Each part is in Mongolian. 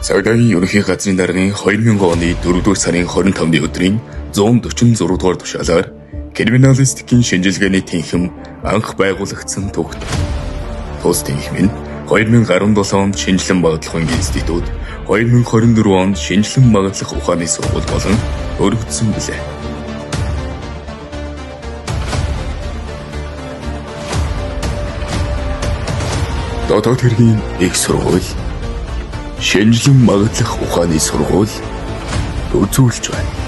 Цагдаагийн ерөнхий газрын даргын 2000 оны 4-р сарын 25-ны өдрийн 146 дугаар тушаалаар криминалистикийн шинжилгээний тэнхим анх байгуулагдсан төгт. Тус тэнхим нь 2017 онд шинжилэн багдлахын институт, 2024 онд шинжилэн багдлах ухааны сургууль болон өргөдсөн билээ. Дотоод хэргийн их сургууль, шинжилэн багдлах ухааны сургууль үзүүлж байна.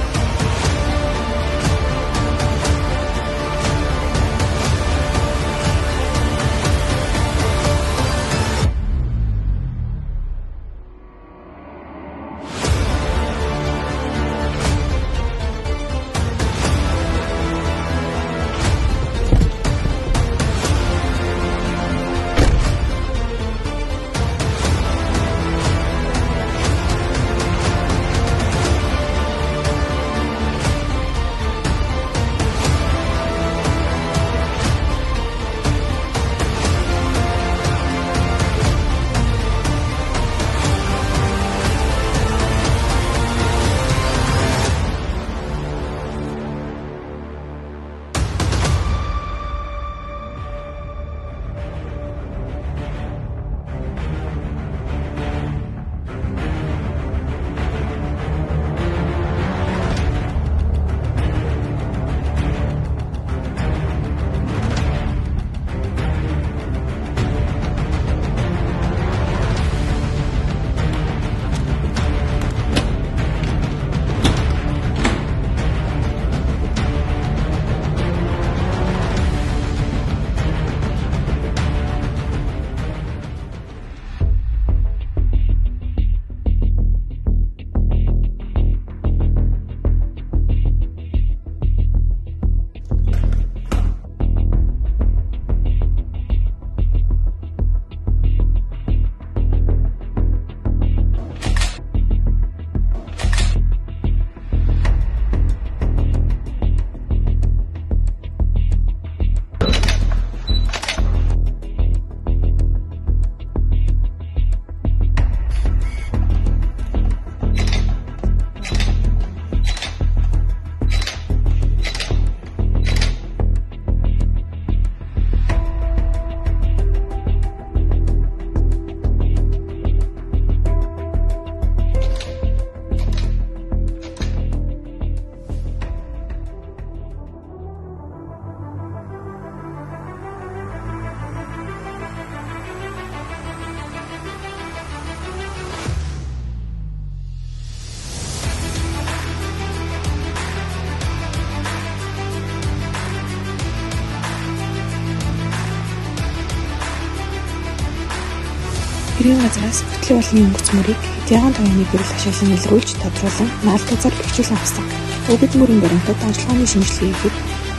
Гэрийн газраас хөтлөө болны өнгөц мөрийг хэдийгээр тооны гэрэл ашиглан илрүүлж тодруулан наалт газар бэхжүүлэн авсан. Өгд мөрийн баримтад ажиллагааны шинжилгээ хийхэд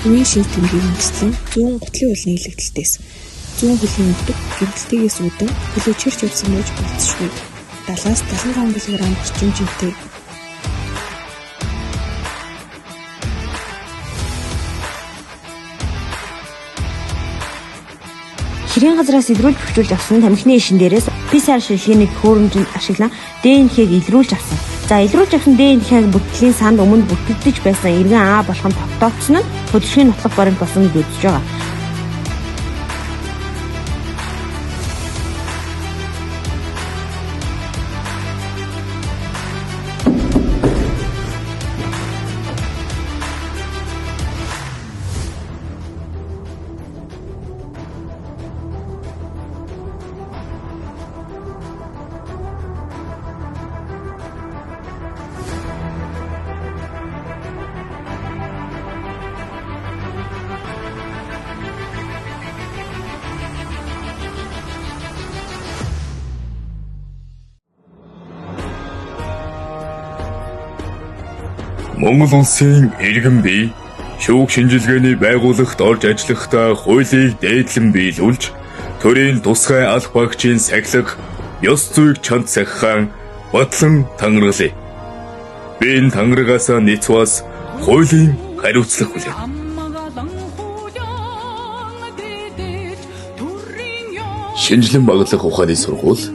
үеийн шинж тэмдгийн үндэслэн зүүн гутлын уулны илэгдэлтээс зүүн хөлийн өвдөг гэмтэлтээс үүдэн хөлөө чирч явсан байж болцсохгүй. 70-75 кг орчим жинтэй. Гэрийн газраас илрүүлж бэхжүүлж авсан тамхины ишин дээрээс PCR шилжгээний хөөрөмжөнд ашиглан ДНХ-г илрүүлж авсан. За илрүүлж авсан ДНХ-г бүтгэлийн санд өмнө бүртгэгдэж байсан эргэн А болгон тогтоогдсон нь хөдөлгөөний нотлох баримт болсон гэж үзэж байгаа. Монгол улсын иргэн бие шүүх шинжилгээний байгууллагт орж ажиллахдаа хуулийг дээдлэн биелүүлж, төрийн тусгай алх багчийн сахилга, ёс зүйг чанд сахихаан батлан тангаргалъя. Би энэ тангаргаасаа нийцвас хуулийн хариуцлага хүлээнэ. Шинжилэн баглах ухааны сургууль